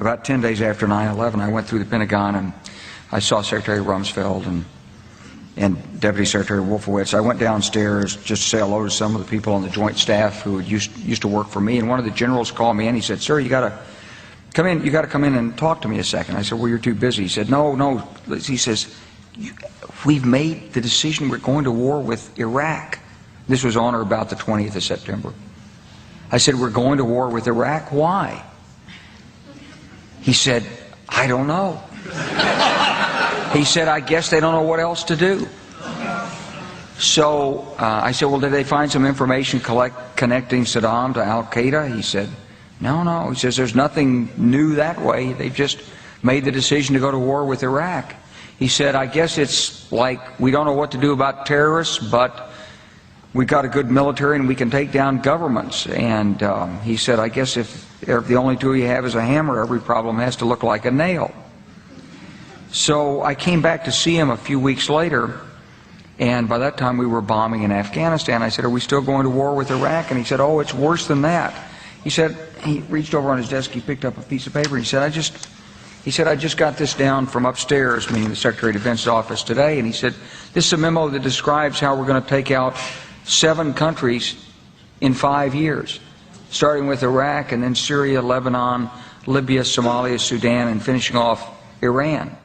about 10 days after 9/11, I went through the Pentagon and I saw Secretary Rumsfeld and Deputy Secretary Wolfowitz. I went downstairs just to say hello to some of the people on the Joint Staff who used to work for me, and one of the generals called me and he said, "Sir, you got to come in. You got to come in and talk to me a second." I said, "Well, you're too busy." He said, "No." He says, "We've made the decision. We're going to war with Iraq." This was on or about the 20th of September. I said, "We're going to war with Iraq. Why?" He said, "I don't know." He said, "I guess they don't know what else to do." So I said, "Well, did they find some information connecting Saddam to Al-Qaeda?" He said, No. He says, "There's nothing new that way. They've just made the decision to go to war with Iraq." He said, "I guess it's like we don't know what to do about terrorists, but we've got a good military and we can take down governments." And he said, "I guess if the only tool you have is a hammer, every problem has to look like a nail." So I came back to see him a few weeks later, and by that time we were bombing in Afghanistan. I said, "Are we still going to war with Iraq?" And he said, "Oh, it's worse than that." He said, he reached over on his desk, he picked up a piece of paper, and he said, I just got this down from upstairs," meaning the Secretary of Defense's office today, and he said, "This is a memo that describes how we're going to take out 7 countries in 5 years, starting with Iraq and then Syria, Lebanon, Libya, Somalia, Sudan, and finishing off Iran."